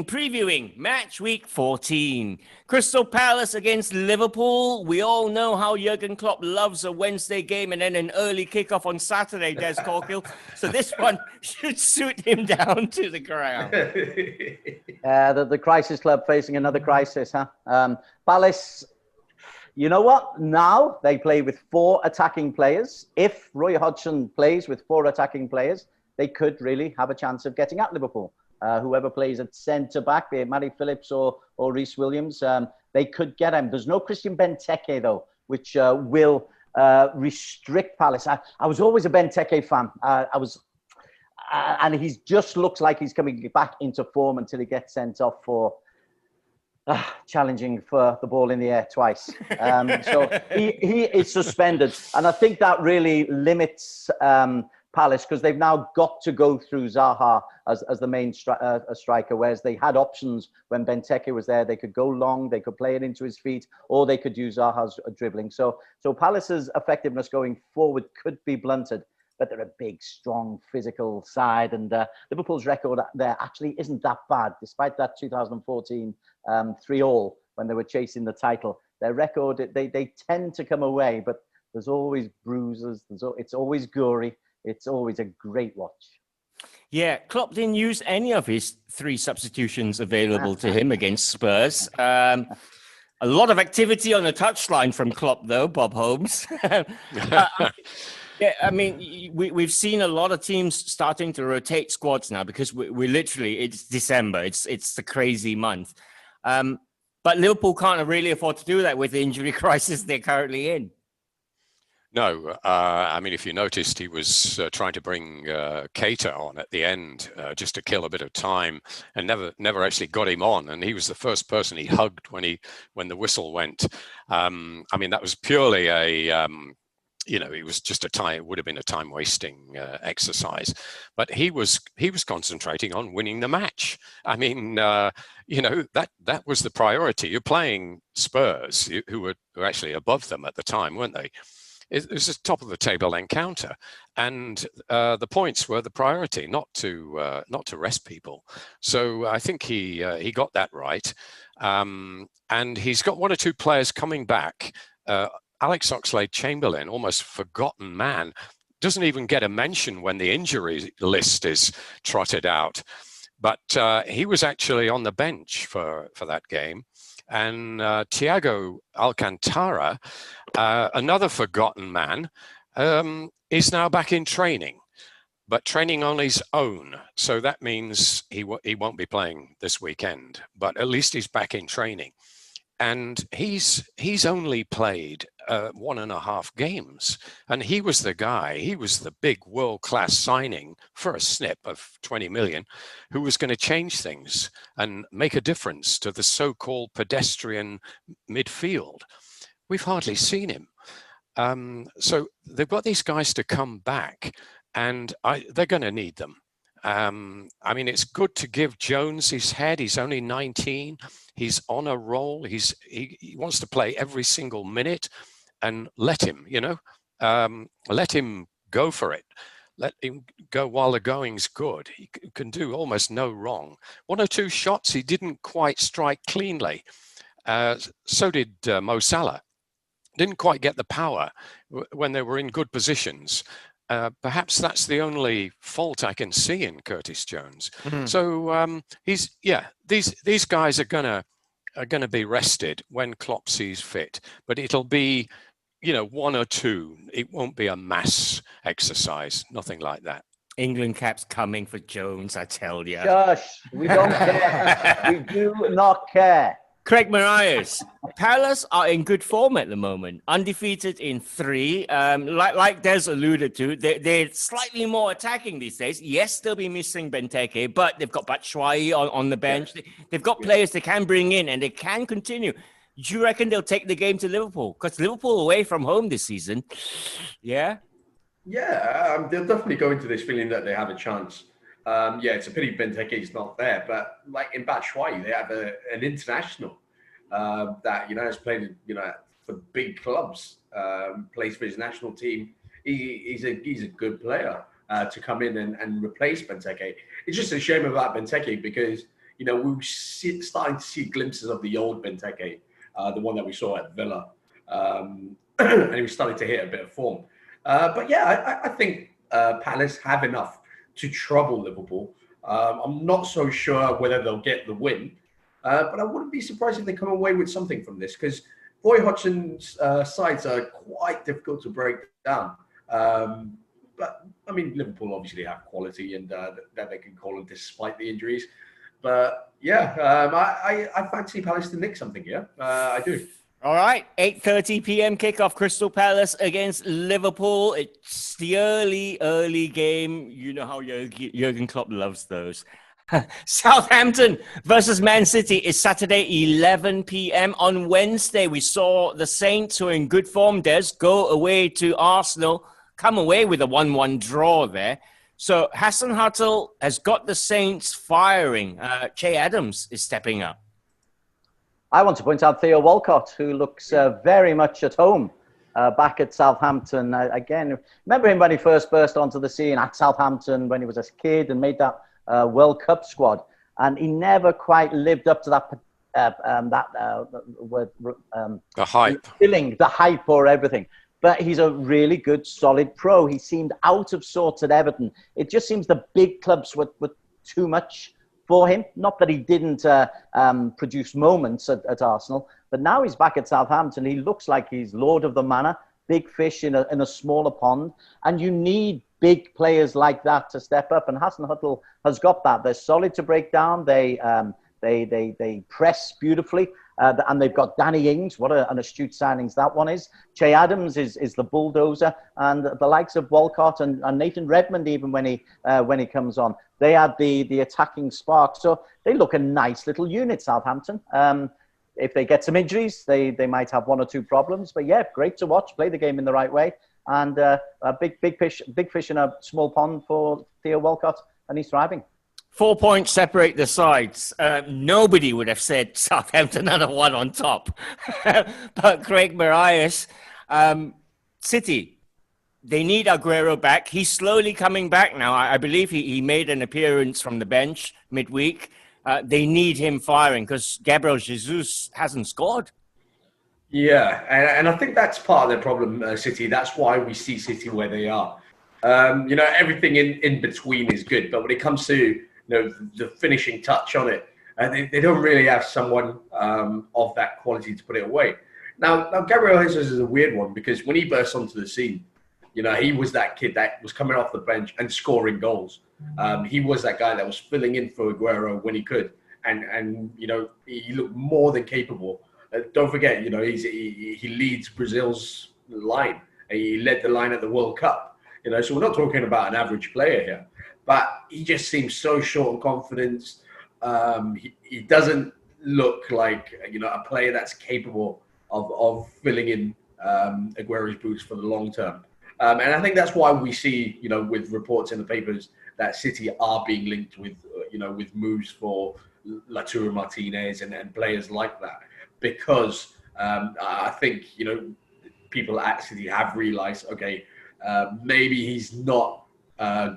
Previewing match week 14. Crystal Palace against Liverpool. We all know how Jurgen Klopp loves a Wednesday game and then an early kickoff on Saturday, Des Corkill. So this one should suit him down to the ground. The Crisis Club facing another crisis, huh? Palace, you know what? Now they play with 4 attacking players. If Roy Hodgson plays with 4 attacking players, they could really have a chance of getting at Liverpool. Whoever plays at centre-back, be it Matty Phillips or Reece Williams, they could get him. There's no Christian Benteke, though, which will restrict Palace. I was always a Benteke fan. And he just looks like he's coming back into form until he gets sent off for challenging for the ball in the air twice. So he is suspended. And I think that really limits Palace, because they've now got to go through Zaha as the main striker, whereas they had options when Benteke was there. They could go long, they could play it into his feet, or they could use Zaha's dribbling. So Palace's effectiveness going forward could be blunted, but they're a big, strong, physical side, and Liverpool's record there actually isn't that bad, despite that 2014 3-all when they were chasing the title. Their record, they tend to come away, but there's always bruises, it's always gory. It's always a great watch. Yeah, Klopp didn't use any of his 3 substitutions available to him against Spurs. A lot of activity on the touchline from Klopp, though, Bob Holmes. Yeah, I mean, we've seen a lot of teams starting to rotate squads now because we literally, it's December. It's the crazy month. But Liverpool can't really afford to do that with the injury crisis they're currently in. No, I mean, if you noticed, he was trying to bring Keita on at the end just to kill a bit of time, and never actually got him on. And he was the first person he hugged when the whistle went. I mean, that was purely it was just it would have been a time wasting exercise. But he was concentrating on winning the match. I mean, that was the priority. You're playing Spurs, who were actually above them at the time, weren't they? It was a top of the table encounter, and the points were the priority, not to rest people. So I think he got that right, and he's got 1 or 2 players coming back. Alex Oxlade-Chamberlain, almost forgotten man, doesn't even get a mention when the injury list is trotted out, but he was actually on the bench for that game. And Thiago Alcantara, another forgotten man, is now back in training, but training on his own. So that means he won't be playing this weekend, but at least he's back in training. And he's only played 1.5 games, and he was the guy. He was the big world-class signing for a snip of 20 million, who was going to change things and make a difference to the so-called pedestrian midfield. We've hardly seen him. So they've got these guys to come back, and they're going to need them. I mean, it's good to give Jones his head. He's only 19. He's on a roll. He wants to play every single minute, and let him go for it. Let him go while the going's good. He can do almost no wrong. 1 or 2 shots he didn't quite strike cleanly. So did Mo Salah. Didn't quite get the power when they were in good positions. Perhaps that's the only fault I can see in Curtis Jones. Mm-hmm. So these guys are gonna be rested when Klopp sees fit, but it'll be 1 or 2. It won't be a mass exercise, nothing like that. England caps coming for Jones, I tell you. Josh, we don't care. We do not care. Craig Marias, Palace are in good form at the moment, undefeated in 3. Like Des alluded to, they're slightly more attacking these days. Yes, they'll be missing Benteke, but they've got Batshuayi on the bench. Yeah. They've got players they can bring in, and they can continue. Do you reckon they'll take the game to Liverpool? Because Liverpool away from home this season. Yeah? Yeah, they'll definitely go into this feeling that they have a chance. It's a pity Benteke's not there, but like in Batshuayi, they have an international that has played for big clubs, plays for his national team. He's a good player to come in and replace Benteke. It's just a shame about Benteke because we were starting to see glimpses of the old Benteke, the one that we saw at Villa. And he was starting to hit a bit of form. But yeah, I think Palace have enough to trouble Liverpool. I'm not so sure whether they'll get the win, but I wouldn't be surprised if they come away with something from this, because Roy Hodgson's sides are quite difficult to break down. But I mean, Liverpool obviously have quality and that they can call on despite the injuries. But yeah, I fancy Palace to nick something here. I do. All right, 8:30 p.m. kickoff, Crystal Palace against Liverpool. It's the early game. You know how Jurgen Klopp loves those. Southampton versus Man City is Saturday, 11 p.m. On Wednesday, we saw the Saints, who are in good form, go away to Arsenal, come away with a 1-1 draw there. So Hasenhüttl has got the Saints firing. Che Adams is stepping up. I want to point out Theo Walcott, who looks very much at home back at Southampton. Again, remember him when he first burst onto the scene at Southampton when he was a kid and made that World Cup squad. And he never quite lived up to the hype. Filling the hype or everything. But he's a really good, solid pro. He seemed out of sorts at Everton. It just seems the big clubs were too much for him. Not that he didn't produce moments at Arsenal, but now he's back at Southampton. He looks like he's Lord of the Manor, big fish in a smaller pond. And you need big players like that to step up. And Hasenhüttl has got that. They're solid to break down. They press beautifully. And they've got Danny Ings. What an astute signings that one is. Che Adams is the bulldozer, and the likes of Walcott and Nathan Redmond, even when he comes on, they add the attacking spark. So they look a nice little unit, Southampton. If they get some injuries, they might have one or two problems. But yeah, great to watch. Play the game in the right way, and a big fish in a small pond for Theo Walcott, and he's thriving. 4 points separate the sides. Nobody would have said Southampton had a one on top. But Craig Marias, City, they need Aguero back. He's slowly coming back now. I believe he made an appearance from the bench midweek. They need him firing because Gabriel Jesus hasn't scored. Yeah, and I think that's part of their problem, City. That's why we see City where they are. Everything in between is good, but when it comes to the finishing touch on it, they don't really have someone of that quality to put it away. Now Gabriel Jesus is a weird one because when he burst onto the scene, he was that kid that was coming off the bench and scoring goals. He was that guy that was filling in for Aguero when he could, and he looked more than capable. Don't forget, he leads Brazil's line. He led the line at the World Cup. So we're not talking about an average player here. But he just seems so short on confidence. He doesn't look like a player that's capable of filling in Aguero's boots for the long term. And I think that's why we see with reports in the papers that City are being linked with with moves for Lautaro Martinez and players like that, because I think people at City have realised maybe he's not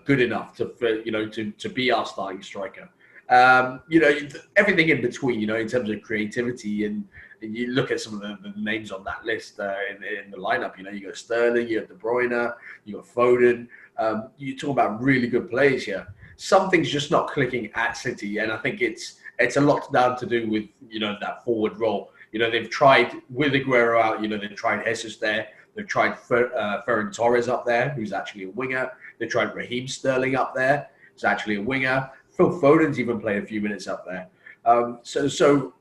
good enough to be our starting striker. Everything in between, in terms of creativity, and you look at some of the names on that list in the lineup. You got Sterling, you got De Bruyne, you got Foden. You talk about really good players here. Something's just not clicking at City, and I think it's a lot down to do with that forward role. They've tried with Aguero out. They've tried Jesus there. They've tried Ferran Torres up there, who's actually a winger. They tried Raheem Sterling up there, who's actually a winger. Phil Foden's even played a few minutes up there. So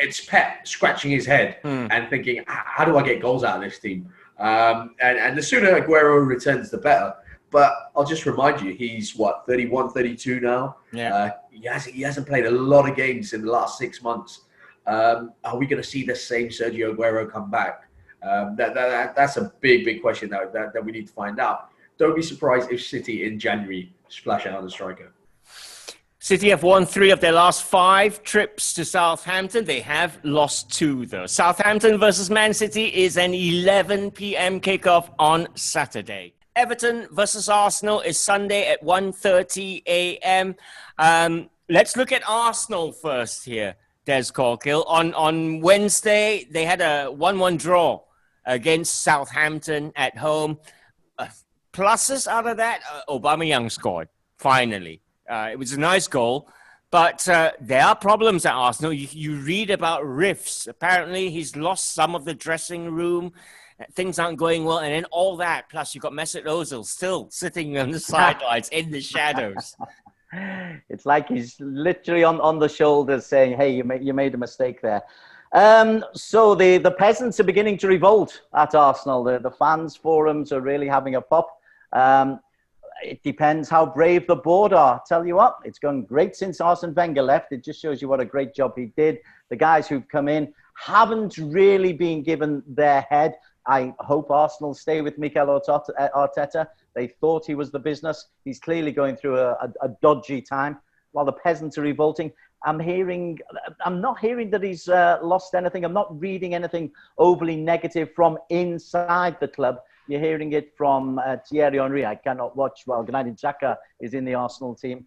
it's Pep scratching his head and thinking, how do I get goals out of this team? And the sooner Aguero returns, the better. But I'll just remind you, he's 31, 32 now. Yeah. He hasn't played a lot of games in the last 6 months. Are we going to see the same Sergio Aguero come back? That's a big question that we need to find out. Don't be surprised if City in January splash out a striker. City have won 3 of their last 5 trips to Southampton. They have lost 2, though. Southampton versus Man City is an 11 p.m. kickoff on Saturday. Everton versus Arsenal is Sunday at 1:30 a.m. Let's look at Arsenal first here, Des Corkill. On Wednesday, they had a 1-1 draw against Southampton at home. Pluses out of that, Aubameyang scored, finally. It was a nice goal. But there are problems at Arsenal. You read about rifts. Apparently, he's lost some of the dressing room. Things aren't going well. And then all that, plus you've got Mesut Ozil still sitting on the sidelines in the shadows. It's like he's literally on the shoulders saying, hey, you made a mistake there. So the peasants are beginning to revolt at Arsenal. The fans' forums are really having a pop. It depends how brave the board are. Tell you what, it's gone great since Arsene Wenger left. It just shows you what a great job he did. The guys who've come in haven't really been given their head. I hope Arsenal stay with Mikel Arteta. They thought he was the business. He's clearly going through a dodgy time. While the peasants are revolting, I'm not hearing that he's lost anything. I'm not reading anything overly negative from inside the club. You're hearing it from Thierry Henry. I cannot watch while Granit Xhaka is in the Arsenal team.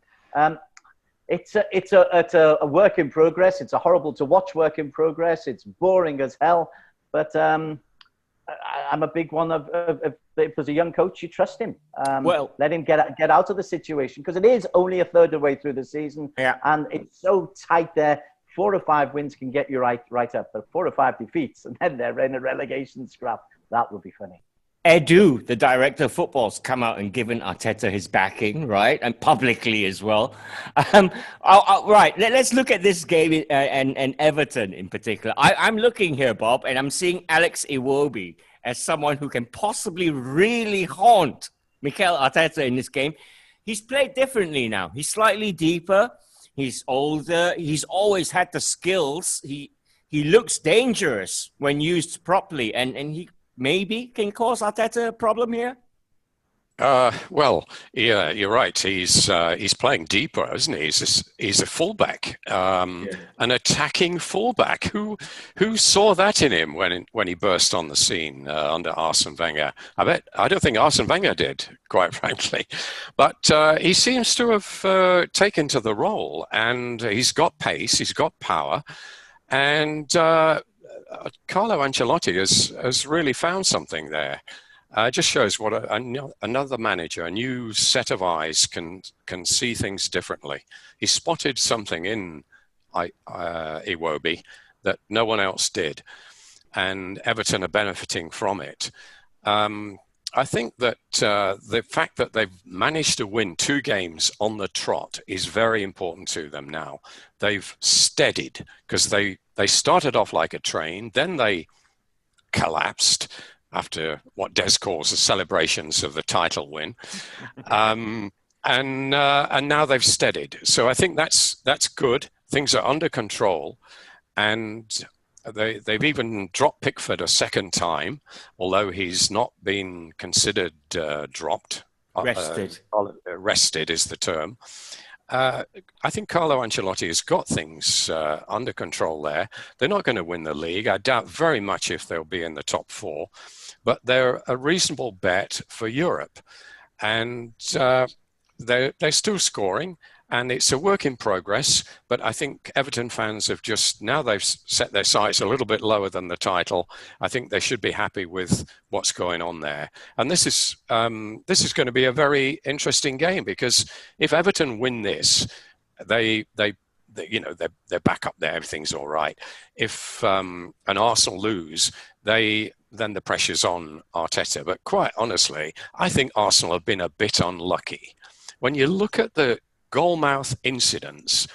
It's a work in progress. It's a horrible to watch work in progress. It's boring as hell. But I'm a big one of if there's a young coach, you trust him. Let him get out of the situation, because it is only a third of the way through the season. Yeah. And it's so tight there. 4 or 5 wins can get you right up. But 4 or 5 defeats, and then they're in a relegation scrap. That would be funny. Edu, the director of football's come out and given Arteta his backing, right? And publicly as well. Right, let's look at this game and Everton in particular. I'm looking here, Bob, and I'm seeing Alex Iwobi as someone who can possibly really haunt Mikel Arteta in this game. He's played differently now. He's slightly deeper. He's older. He's always had the skills. He looks dangerous when used properly, and he maybe can cause Arteta a problem here? Well, yeah, you're right. He's playing deeper, isn't he? He's a fullback, an attacking fullback. Who saw that in him when he burst on the scene under Arsene Wenger? I don't think Arsene Wenger did, quite frankly. But he seems to have taken to the role, and he's got pace, he's got power, and Carlo Ancelotti has really found something there. It just shows what another manager, a new set of eyes, can see things differently. He spotted something in Iwobi that no one else did, and Everton are benefiting from it. I think that the fact that they've managed to win 2 games on the trot is very important to them now. They've steadied, because they started off like a train, then they collapsed after what Des calls the celebrations of the title win, and now they've steadied. So I think that's good. Things are under control, and they've even dropped Pickford a second time, although he's not been considered dropped. Rested is the term. I think Carlo Ancelotti has got things under control there. They're not going to win the league. I doubt very much if they'll be in the top 4, but they're a reasonable bet for Europe. And they're still scoring, and it's a work in progress. But I think Everton fans have now they've set their sights a little bit lower than the title. I think they should be happy with what's going on there. And this is going to be a very interesting game, because if Everton win this, they're back up there. Everything's all right. If an Arsenal lose, then the pressure's on Arteta. But quite honestly, I think Arsenal have been a bit unlucky. When you look at the goalmouth incidents,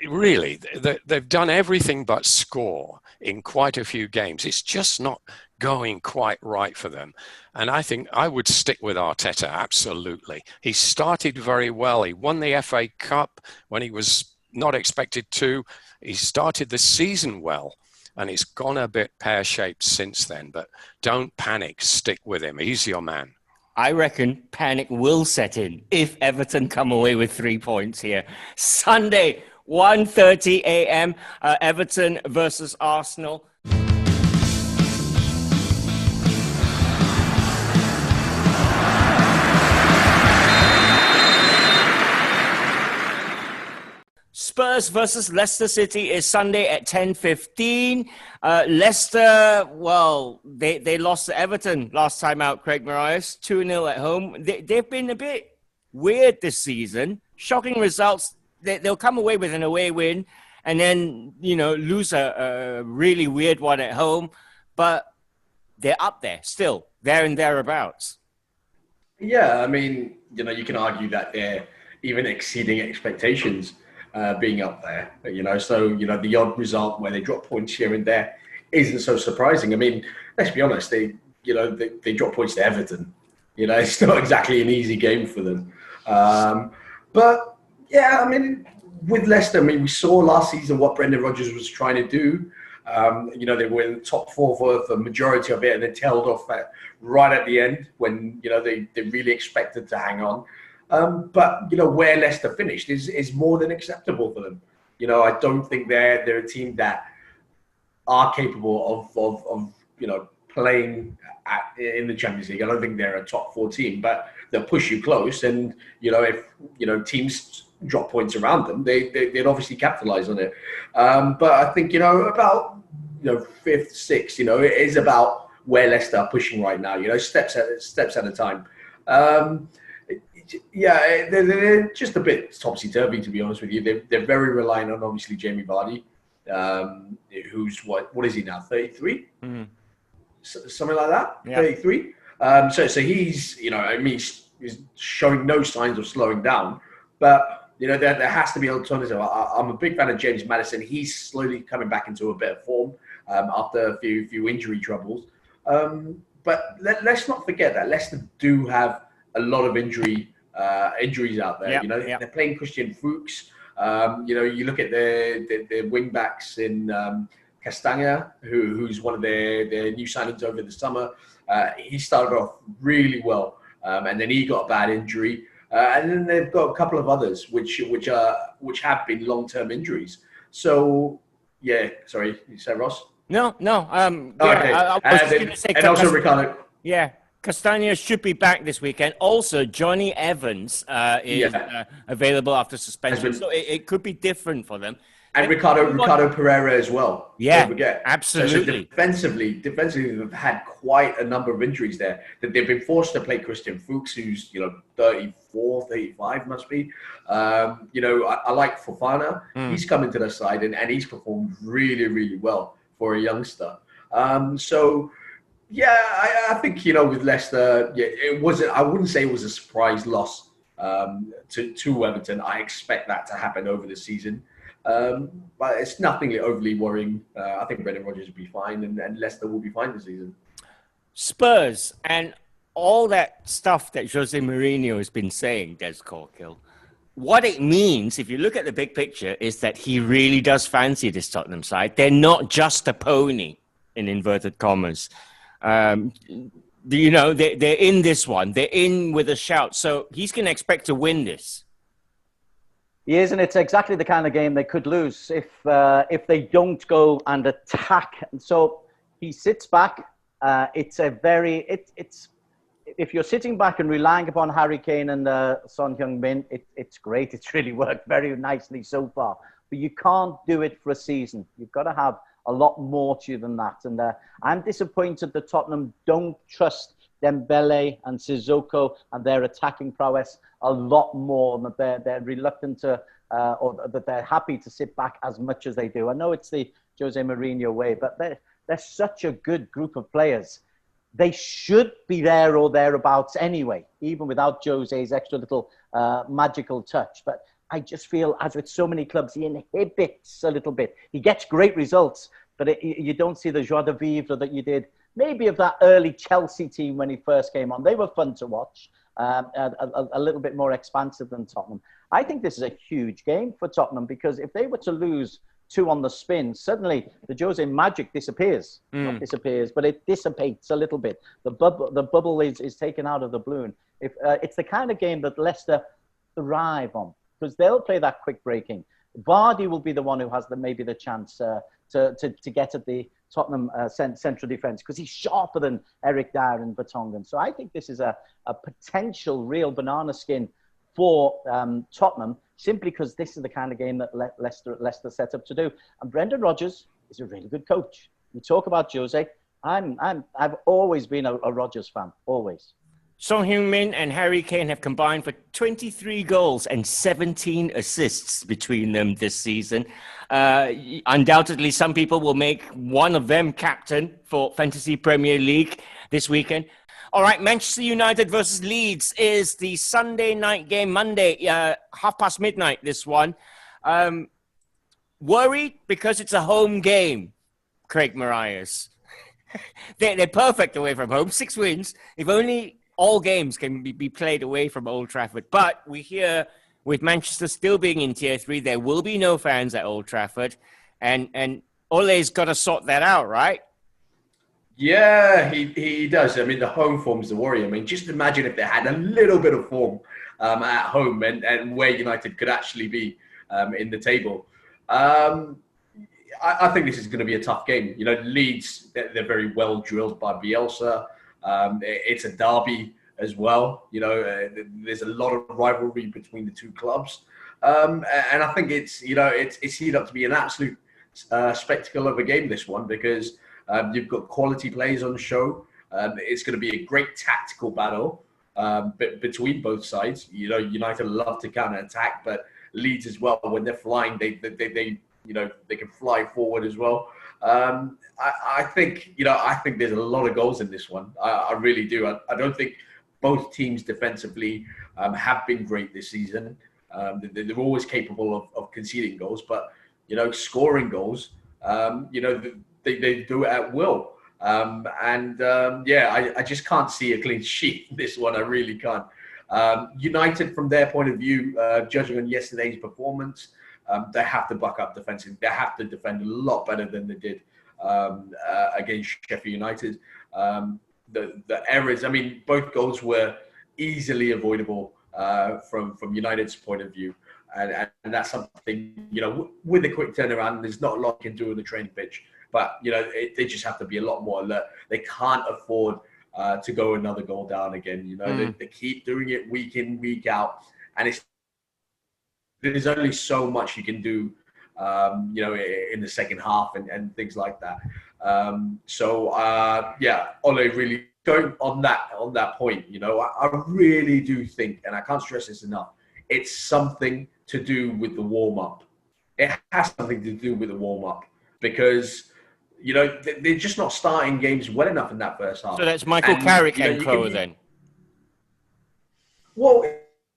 really, they've done everything but score in quite a few games. It's just not going quite right for them. And I think I would stick with Arteta, absolutely. He started very well. He won the FA Cup when he was not expected to. He started the season well, and it's gone a bit pear-shaped since then. But don't panic. Stick with him. He's your man. I reckon panic will set in if Everton come away with 3 points here. Sunday, 1:30 a.m., Everton versus Arsenal. Spurs versus Leicester City is Sunday at 10:15. Leicester, well, they lost to Everton last time out, Craig Moraes, 2-0 at home. They've been a bit weird this season. Shocking results. They'll come away with an away win and then, lose a really weird one at home. But they're up there still, there and thereabouts. Yeah, I mean, you can argue that they're even exceeding expectations, being up there. So the odd result where they drop points here and there isn't so surprising. I mean, let's be honest, they drop points to Everton. It's not exactly an easy game for them. But yeah, I mean, with Leicester, we saw last season what Brendan Rodgers was trying to do. They were in the top four for the majority of it, and they tailed off right at the end when they really expected to hang on. But where Leicester finished is more than acceptable for them. I don't think they're a team that are capable of playing in the Champions League. I don't think they're a top four team, but they'll push you close. And if teams drop points around them, they'd obviously capitalize on it. But I think about fifth, sixth, it is about where Leicester are pushing right now. Steps at a time. Yeah, they're just a bit topsy-turvy, to be honest with you. They're very reliant on, obviously, Jamie Vardy, who's, what is he now, 33? Mm-hmm. Something like that, yeah. 33. So he's, he's showing no signs of slowing down. But, there has to be an alternative. I'm a big fan of James Maddison. He's slowly coming back into a bit of form after a few injury troubles. But let's not forget that Leicester do have a lot of injuries out there. Yep. They're playing Christian Fuchs. You look at their wing backs in Castagna, who's one of their new signings over the summer. He started off really well, and then he got a bad injury. And then they've got a couple of others which have been long-term injuries. So yeah, sorry, you said Ross? No. Okay. I was just going to say, and also Ricardo. Yeah, Castagna should be back this weekend. Also, Johnny Evans is available after suspension, so it could be different for them. And Ricardo Pereira as well. Yeah, don't forget. absolutely. So defensively, they've had quite a number of injuries there. That they've been forced to play Christian Fuchs, who's 34, 35 must be. I like Fofana. He's come into the side and he's performed really, really well for a youngster. So yeah, I think with Leicester, it wasn't. I wouldn't say it was a surprise loss to Everton. I expect that to happen over the season. But it's nothing overly worrying. I think Brendan Rodgers will be fine and Leicester will be fine this season. Spurs and all that stuff that Jose Mourinho has been saying, Des Corkill, what it means, if you look at the big picture, is that he really does fancy this Tottenham side. They're not just a pony, in inverted commas. They're in this one. They're in with a shout. So he's going to expect to win this. He is, and it's exactly the kind of game they could lose if they don't go and attack. So he sits back. It's if you're sitting back and relying upon Harry Kane and Son Heung-min, it's great. It's really worked very nicely so far. But you can't do it for a season. You've got to have a lot more to you than that. And I'm disappointed that Tottenham don't trust Dembele and Sissoko and their attacking prowess a lot more, that they're reluctant to, or that they're happy to sit back as much as they do. I know it's the Jose Mourinho way, but they're such a good group of players. They should be there or thereabouts anyway, even without Jose's extra little magical touch. But I just feel, as with so many clubs, he inhibits a little bit. He gets great results, but you don't see the joie de vivre that you did maybe of that early Chelsea team when he first came on. They were fun to watch, a little bit more expansive than Tottenham. I think this is a huge game for Tottenham because if they were to lose 2 on the spin, suddenly the Jose magic disappears. Not disappears, but it dissipates a little bit. The bubble is taken out of the balloon. It's the kind of game that Leicester thrive on because they'll play that quick breaking. Vardy will be the one who has maybe the chance to get at the Tottenham central defence because he's sharper than Eric Dyer and Vertonghen. So I think this is a potential real banana skin for Tottenham, simply because this is the kind of game that Leicester set up to do. And Brendan Rodgers is a really good coach. We talk about Jose. I've always been a Rodgers fan, always. Son Heung-min and Harry Kane have combined for 23 goals and 17 assists between them this season. Undoubtedly, some people will make one of them captain for Fantasy Premier League this weekend. All right, Manchester United versus Leeds is the Sunday night game, Monday, midnight, this one. Worried because it's a home game, Craig Marias. They're perfect away from home, 6 wins. If only all games can be played away from Old Trafford. But we hear with Manchester still being in Tier 3, there will be no fans at Old Trafford. And Ole's got to sort that out, right? Yeah, he does. I mean, the home form's the worry. I mean, just imagine if they had a little bit of form at home and where United could actually be in the table. I think this is going to be a tough game. You know, Leeds, they're very well drilled by Bielsa. It's a derby as well. You know, there's a lot of rivalry between the two clubs. And I think it's heated up to be an absolute spectacle of a game, this one, because you've got quality players on the show. It's going to be a great tactical battle between both sides. You know, United love to counter attack, but Leeds as well, when they're flying, they can fly forward as well. I think there's a lot of goals in this one. I really do. I don't think both teams defensively have been great this season. They're always capable of conceding goals, but scoring goals, they do it at will. I just can't see a clean sheet in this one. I really can't. United, from their point of view, judging on yesterday's performance, they have to buck up defensively. They have to defend a lot better than they did against Sheffield United. The errors, I mean, both goals were easily avoidable from United's point of view. And that's something, with a quick turnaround, there's not a lot you can do on the training pitch. But, they just have to be a lot more alert. They can't afford to go another goal down again. They keep doing it week in, week out. And there's only so much you can do, in the second half and things like that. Ole really going on that point. I really do think, and I can't stress this enough, it's something to do with the warm-up. It has something to do with the warm-up because, they're just not starting games well enough in that first half. So that's Michael Carrick and co. then? Well,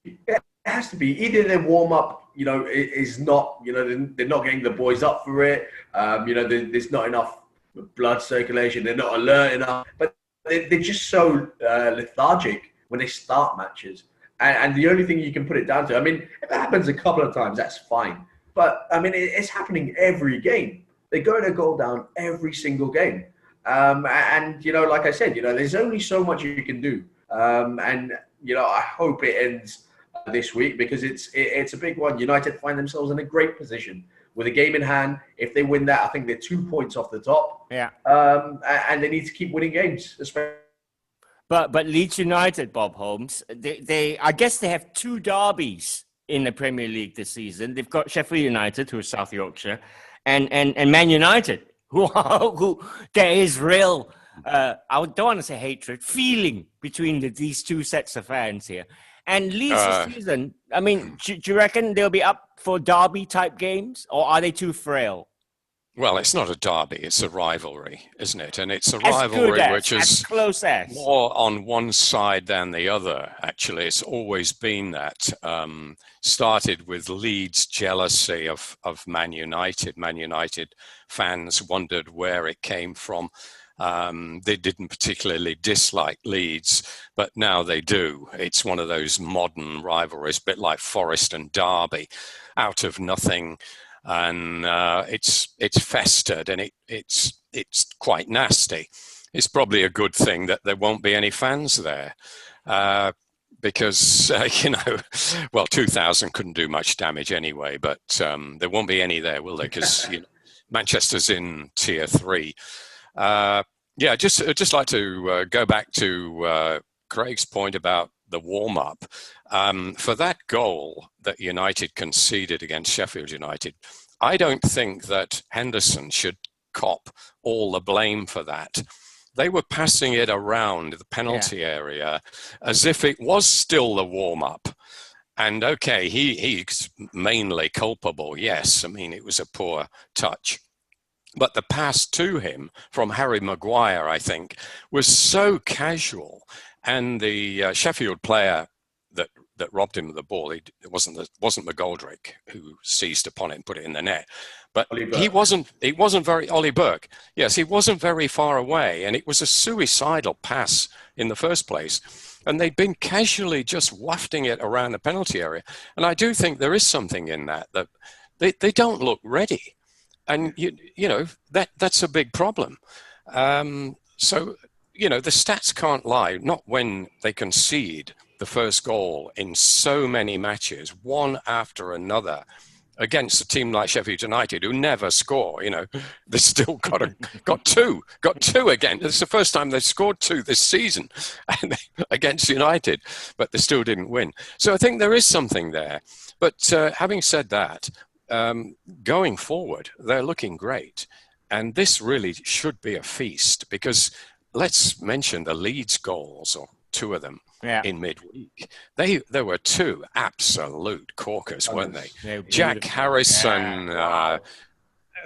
it has to be. Either their warm-up, is not, they're not getting the boys up for it. There's not enough blood circulation. They're not alert enough. But they're just so lethargic when they start matches. And the only thing you can put it down to, I mean, if it happens a couple of times, that's fine. But, I mean, it's happening every game. They go to goal down every single game. Like I said, there's only so much you can do. I hope it ends this week because it's a big one. United find themselves in a great position with a game in hand. If they win that, I think they're 2 points off the top. Yeah. And they need to keep winning games, especially. But Leeds United, Bob Holmes, they I guess they have 2 derbies in the Premier League this season. They've got Sheffield United, who is South Yorkshire, and Man United, who there is real, I don't want to say hatred, feeling between these 2 sets of fans here. And Leeds this season, I mean, do you reckon they'll be up for derby-type games, or are they too frail? Well, it's not a derby, it's a rivalry, isn't it? And it's a rivalry which is close as. More on one side than the other, actually. It's always been that. Started with Leeds' jealousy of Man United. Man United fans wondered where it came from. They didn't particularly dislike Leeds, but now they do. It's one of those modern rivalries, a bit like Forest and Derby, out of nothing. And it's festered and it's quite nasty. It's probably a good thing that there won't be any fans there because 2,000 couldn't do much damage anyway. But there won't be any there, will there? Because Manchester's in Tier 3. I'd just like to go back to Craig's point about the warm-up. For that goal that United conceded against Sheffield United, I don't think that Henderson should cop all the blame for that. They were passing it around the penalty area as if it was still the warm-up. And okay, he's mainly culpable, yes. I mean, it was a poor touch. But the pass to him from Harry Maguire, I think, was so casual. And the Sheffield player that robbed him of the ball, it wasn't McGoldrick who seized upon it and put it in the net. But he wasn't very, Ollie Burke, yes, he wasn't very far away. And it was a suicidal pass in the first place. And they'd been casually just wafting it around the penalty area. And I do think there is something in that they don't look ready. And, you know, that's a big problem. So, you know, the stats can't lie, not when they concede the first goal in so many matches, one after another, against a team like Sheffield United, who never score. You know, they still got two again. It's the first time they've scored two this season against United, but they still didn't win. So I think there is something there. But having said that, going forward, they're looking great. And this really should be a feast, because let's mention the Leeds goals, or two of them, in midweek. There were two absolute corkers, weren't they? Jack Harrison,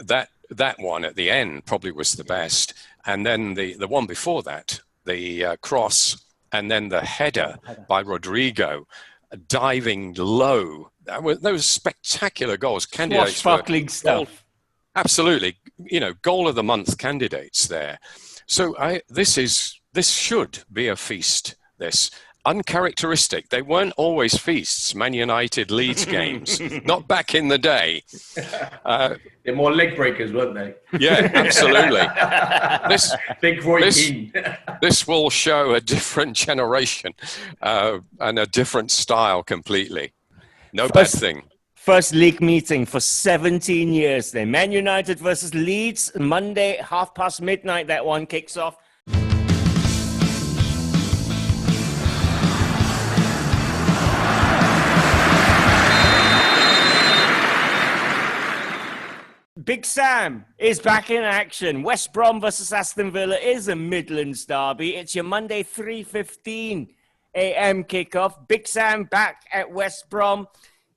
that one at the end probably was the best. And then the one before that, the cross, and then the header by Rodrigo, diving low. Those spectacular goals. Candidates Swashbuckling stuff. Absolutely. You know, goal of the month candidates there. So this should be a feast, this. Uncharacteristic. They weren't always feasts, Man United Leeds games, not back in the day. They're more leg breakers, weren't they? Yeah, absolutely. Big Roy Keane. This will show a different generation and a different style completely. No bad thing. First league meeting for 17 years then. Man United versus Leeds, Monday, midnight, that one kicks off. Big Sam is back in action. West Brom versus Aston Villa is a Midlands derby. It's your Monday 3:15 a.m. kickoff. Big Sam back at West Brom.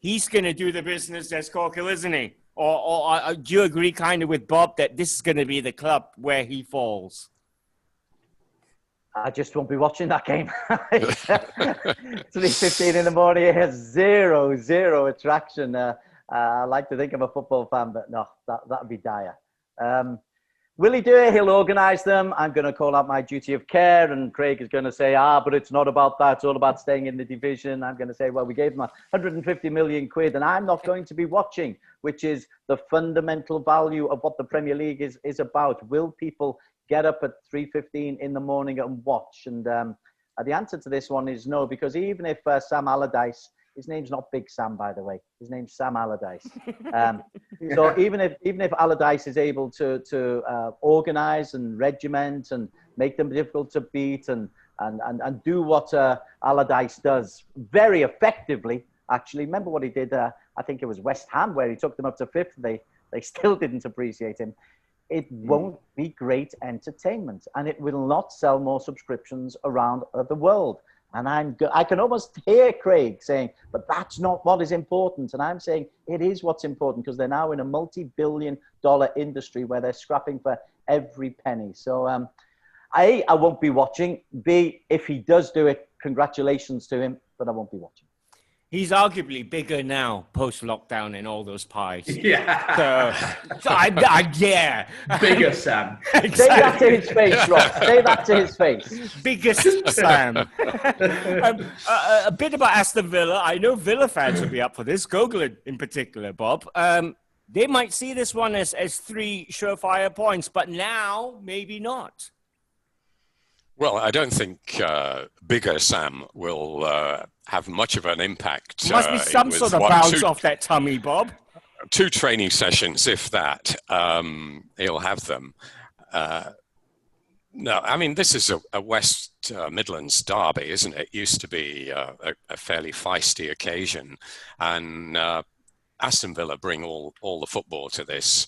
He's going to do the business, as Corkle, isn't he? Or do you agree kind of with Bob that this is going to be the club where he falls? I just won't be watching that game. 3:15 in the morning. It has zero attraction. I like to think I'm a football fan, but no, that'd be dire. Will he do it? He'll organise them. I'm going to call out my duty of care, and Craig is going to say, but it's not about that. It's all about staying in the division. I'm going to say, well, we gave him 150 million quid, and I'm not going to be watching, which is the fundamental value of what the Premier League is about. Will people get up at 3:15 in the morning and watch? And the answer to this one is no, because even if Sam Allardyce, his name's not Big Sam, by the way. His name's Sam Allardyce. So even if Allardyce is able to organise and regiment and make them difficult to beat and do what Allardyce does very effectively, actually. Remember what he did, I think it was West Ham, where he took them up to fifth. They still didn't appreciate him. It won't be great entertainment, and it will not sell more subscriptions around the world. And I can almost hear Craig saying, but that's not what is important. And I'm saying it is what's important, because they're now in a multi-billion-dollar industry where they're scrapping for every penny. So A, I won't be watching. B, if he does do it, congratulations to him, but I won't be watching. He's arguably bigger now, post-lockdown, in all those pies. Yeah. So yeah. Bigger Sam. Exactly. Say that to his face, Rob. Say that to his face. Biggest Sam. A bit about Aston Villa. I know Villa fans will be up for this. Google it in particular, Bob. They might see this one as 3 surefire points, but now maybe not. Well, I don't think bigger Sam will have much of an impact. Must be some sort of bounce off that tummy, Bob. 2 training sessions, if that. He'll have them. No, I mean, this is a West Midlands derby, isn't it? It used to be a fairly feisty occasion, and Aston Villa bring all the football to this.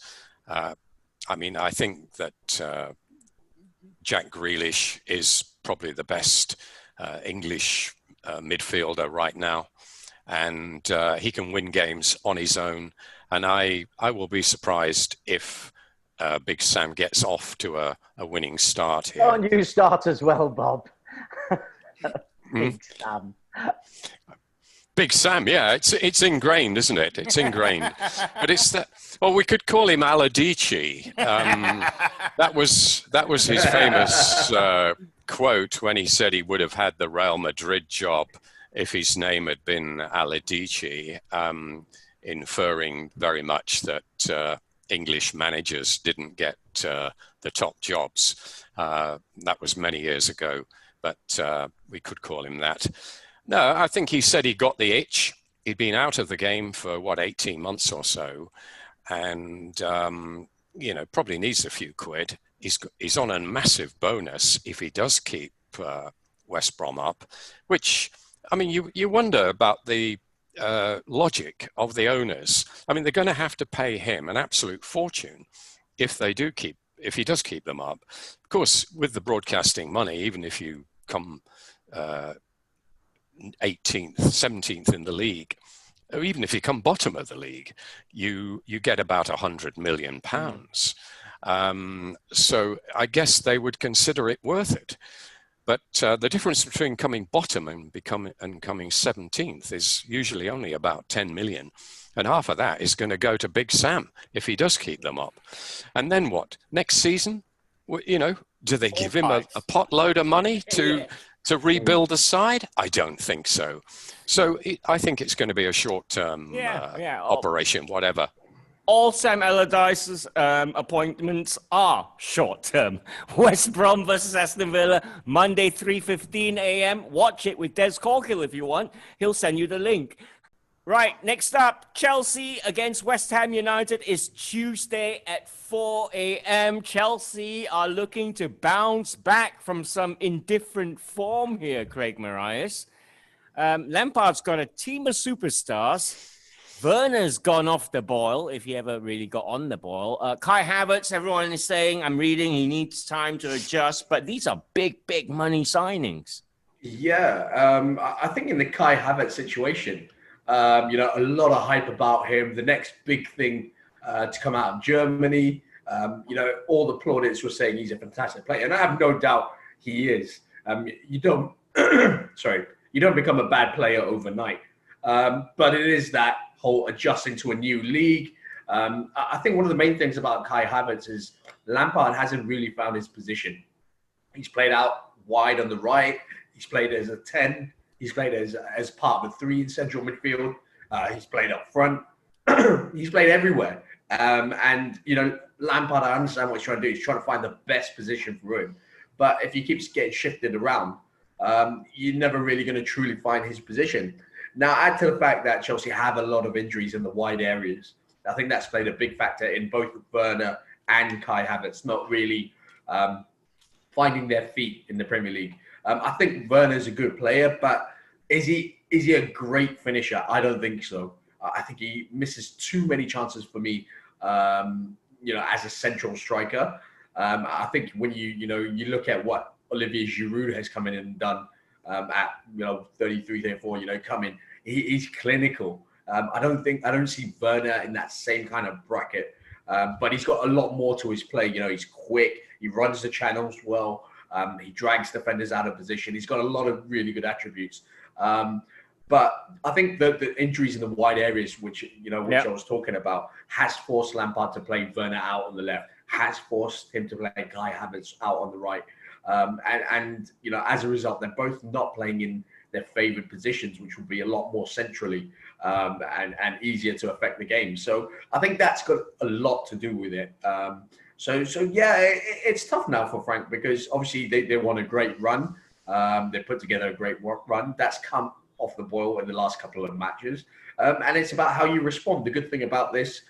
I mean, I think that Jack Grealish is probably the best English midfielder right now, and he can win games on his own. And I will be surprised if Big Sam gets off to a winning start here. Oh, you start as well, Bob. Big Sam. Big Sam, yeah, it's ingrained, isn't it? It's ingrained. But it's that. Well, we could call him Aladici. That was his famous quote when he said he would have had the Real Madrid job if his name had been Aladici, inferring very much that English managers didn't get the top jobs. That was many years ago, but we could call him that. No, I think he said he got the itch. He'd been out of the game for, 18 months or so, and, probably needs a few quid. He's on a massive bonus if he does keep West Brom up, which, I mean, you wonder about the logic of the owners. I mean, they're going to have to pay him an absolute fortune if he does keep them up. Of course, with the broadcasting money, even if you come 18th, 17th in the league, or even if you come bottom of the league, you get about £100 million. So I guess they would consider it worth it. But the difference between coming bottom and coming 17th is usually only about 10 million. And half of that is going to go to Big Sam if he does keep them up. And then what? Next season, do they give him a potload of money to rebuild the side? I don't think so. So I think it's going to be a short-term operation, whatever. All Sam Allardyce's appointments are short-term. West Brom versus Aston Villa, Monday, 3:15 a.m. Watch it with Des Corkill if you want. He'll send you the link. Right, next up, Chelsea against West Ham United is Tuesday at 4 a.m. Chelsea are looking to bounce back from some indifferent form here, Craig Marias. Lampard's got a team of superstars. Werner's gone off the boil, if he ever really got on the boil. Kai Havertz, everyone is saying, I'm reading, he needs time to adjust, but these are big, big money signings. Yeah, I think in the Kai Havertz situation, a lot of hype about him, the next big thing to come out of Germany, all the plaudits were saying he's a fantastic player, and I have no doubt he is. You don't become a bad player overnight, but it is that whole adjusting to a new league. I think one of the main things about Kai Havertz is Lampard hasn't really found his position. He's played out wide on the right. He's played as a 10. He's played as part of a 3 in central midfield. He's played up front. He's played everywhere. And Lampard, I understand what he's trying to do. He's trying to find the best position for him. But if he keeps getting shifted around, you're never really going to truly find his position. Now, add to the fact that Chelsea have a lot of injuries in the wide areas. I think that's played a big factor in both Werner and Kai Havertz not really finding their feet in the Premier League. I think Werner's a good player, but is he a great finisher? I don't think so. I think he misses too many chances for me, as a central striker. I think when you look at what Olivier Giroud has come in and done, at 33, 34, coming. He's clinical. I don't see Werner in that same kind of bracket, but he's got a lot more to his play. He's quick. He runs the channels well. He drags defenders out of position. He's got a lot of really good attributes. But I think the injuries in the wide areas, which I was talking about, has forced Lampard to play Werner out on the left, has forced him to play Kai Havertz out on the right. And as a result, they're both not playing in their favoured positions, which will be a lot more centrally and easier to affect the game. So I think that's got a lot to do with it. It's tough now for Frank because obviously they won a great run. They put together a great run. That's come off the boil in the last couple of matches. And it's about how you respond. The good thing about this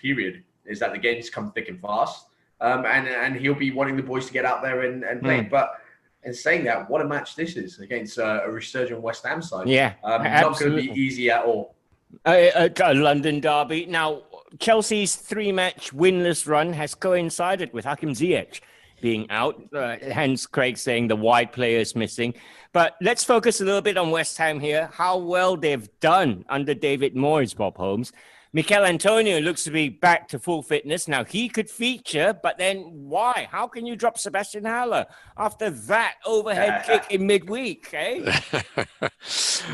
period is that the games come thick and fast. and he'll be wanting the boys to get out there and play. But in saying that, what a match this is against a resurgent West Ham side. Yeah, not going to be easy at all. A London derby. Now, Chelsea's 3-match winless run has coincided with Hakim Ziyech being out, hence Craig saying the wide player is missing. But let's focus a little bit on West Ham here, how well they've done under David Moyes, Bob Holmes. Mikel Antonio looks to be back to full fitness. Now, he could feature, but then why? How can you drop Sebastian Haller after that overhead kick in midweek, eh?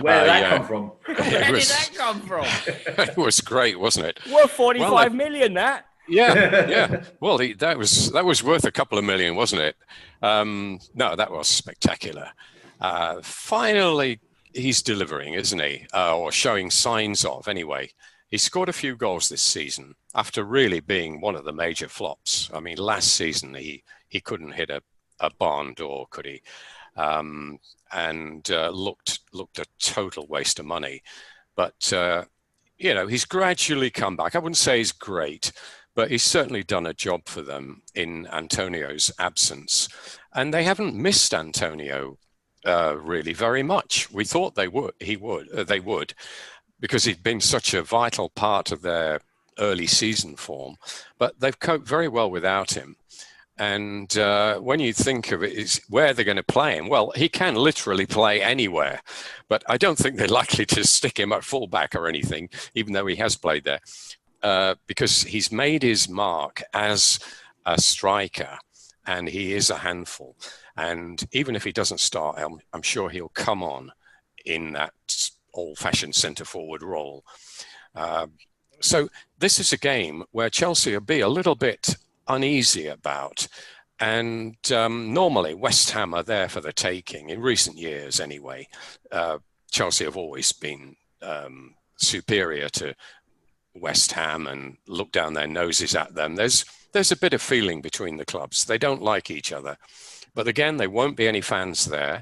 Where did that come from? Where did that come from? It was great, wasn't it? Worth 45 million, that. Yeah. Well, that was worth a couple of million, wasn't it? No, that was spectacular. Finally, he's delivering, isn't he? Or showing signs of, anyway. He scored a few goals this season after really being one of the major flops. I mean, last season he couldn't hit a barn door, could he? And looked a total waste of money. But he's gradually come back. I wouldn't say he's great, but he's certainly done a job for them in Antonio's absence. And they haven't missed Antonio really very much. We thought they would. Because he'd been such a vital part of their early season form, but they've coped very well without him. And when you think of it, is where they're going to play him. Well, he can literally play anywhere, but I don't think they're likely to stick him at fullback or anything, even though he has played there, because he's made his mark as a striker, and he is a handful. And even if he doesn't start, I'm sure he'll come on in that old-fashioned centre-forward role. So this is a game where Chelsea will be a little bit uneasy about. And normally West Ham are there for the taking. In recent years, anyway, Chelsea have always been superior to West Ham and look down their noses at them. There's a bit of feeling between the clubs. They don't like each other. But again, there won't be any fans there.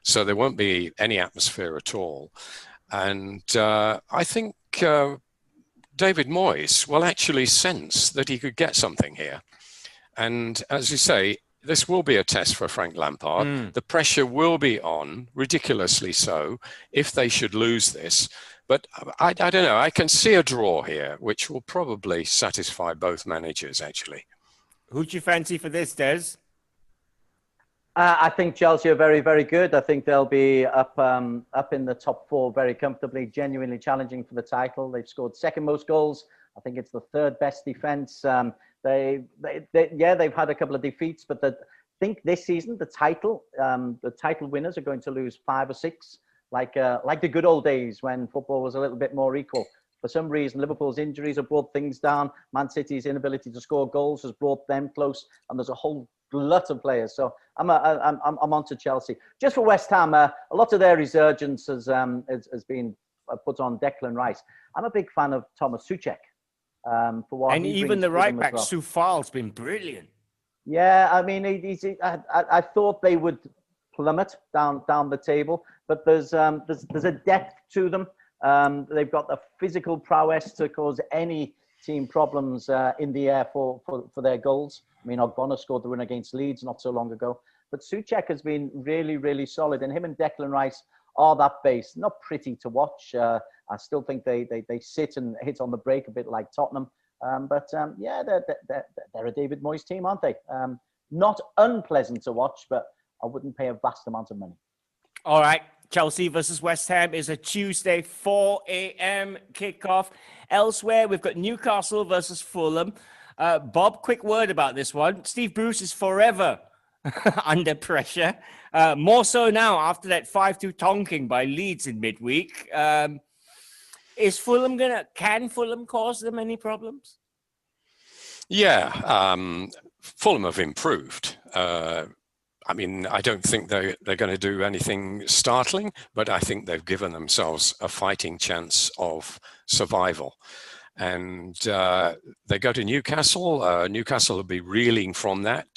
So there won't be any atmosphere at all. And I think David Moyes will actually sense that he could get something here. And as you say, this will be a test for Frank Lampard. The pressure will be on, ridiculously so, if they should lose this. But I don't know. I can see a draw here, which will probably satisfy both managers, actually. Who do you fancy for this, Des? I think Chelsea are very, very good. I think they'll be up in the top 4 very comfortably, genuinely challenging for the title. They've scored second most goals. I think it's the 3rd best defense. They've had a couple of defeats, but I think this season the title winners are going to lose 5 or 6, like the good old days when football was a little bit more equal. For some reason, Liverpool's injuries have brought things down. Man City's inability to score goals has brought them close, and there's a whole glut of players. So I'm on to Chelsea. Just for West Ham, a lot of their resurgence has been put on Declan Rice. I'm a big fan of Thomas Souček. For what and even the right back, Soufal's been brilliant. Yeah, I mean, I thought they would plummet down the table, but there's a depth to them. They've got the physical prowess to cause any team problems in the air for their goals. I mean, Ogbonna scored the win against Leeds not so long ago. But Souček has been really, really solid. And him and Declan Rice are that base. Not pretty to watch. I still think they sit and hit on the break a bit like Tottenham. But they're a David Moyes team, aren't they? Not unpleasant to watch, but I wouldn't pay a vast amount of money. All right. Chelsea versus West Ham is a Tuesday 4 a.m. kickoff. Elsewhere, we've got Newcastle versus Fulham. Bob, quick word about this one. Steve Bruce is forever under pressure. More so now after that 5-2 tonking by Leeds in midweek. Can Fulham cause them any problems? Yeah, Fulham have improved. I mean, I don't think they're going to do anything startling, but I think they've given themselves a fighting chance of survival. And they go to Newcastle. Newcastle will be reeling from that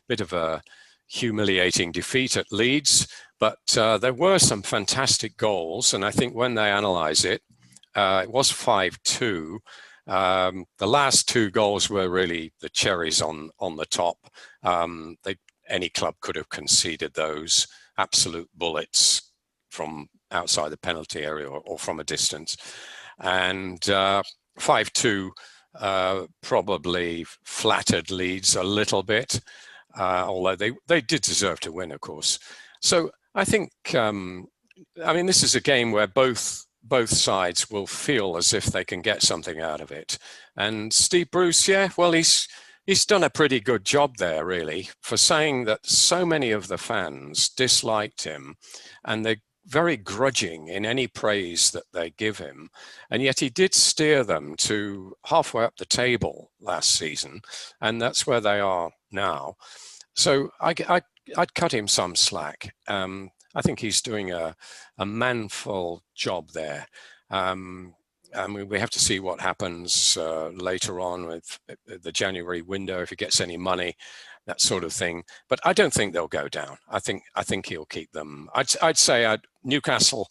bit of a humiliating defeat at Leeds. But there were some fantastic goals. And I think when they analyse it, it was 5-2. The last 2 goals were really the cherries on the top. Any club could have conceded those absolute bullets from outside the penalty area or from a distance. And 5-2 probably flattered Leeds a little bit, although they did deserve to win, of course. So I think, this is a game where both sides will feel as if they can get something out of it. And Steve Bruce, he's done a pretty good job there, really, for saying that so many of the fans disliked him and they're very grudging in any praise that they give him. And yet he did steer them to halfway up the table last season, and that's where they are now. So I'd cut him some slack. I think he's doing a manful job there. We have to see what happens later on with the January window, if he gets any money, that sort of thing. But I don't think they'll go down. I think he'll keep them. I'd say Newcastle,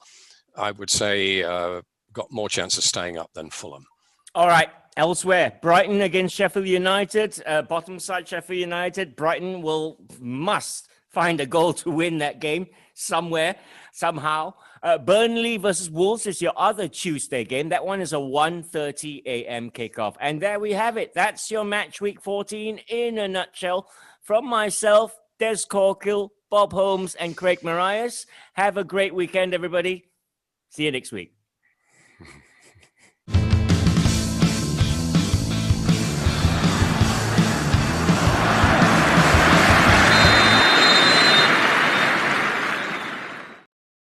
I would say, got more chance of staying up than Fulham. All right. Elsewhere, Brighton against Sheffield United, bottom side Sheffield United. Brighton must find a goal to win that game somewhere, somehow. Burnley versus Wolves is your other Tuesday game. That one is a 1:30 a.m. kickoff. And there we have it. That's your Match Week 14 in a nutshell. From myself, Des Corkill, Bob Holmes, and Craig Marias. Have a great weekend, everybody. See you next week.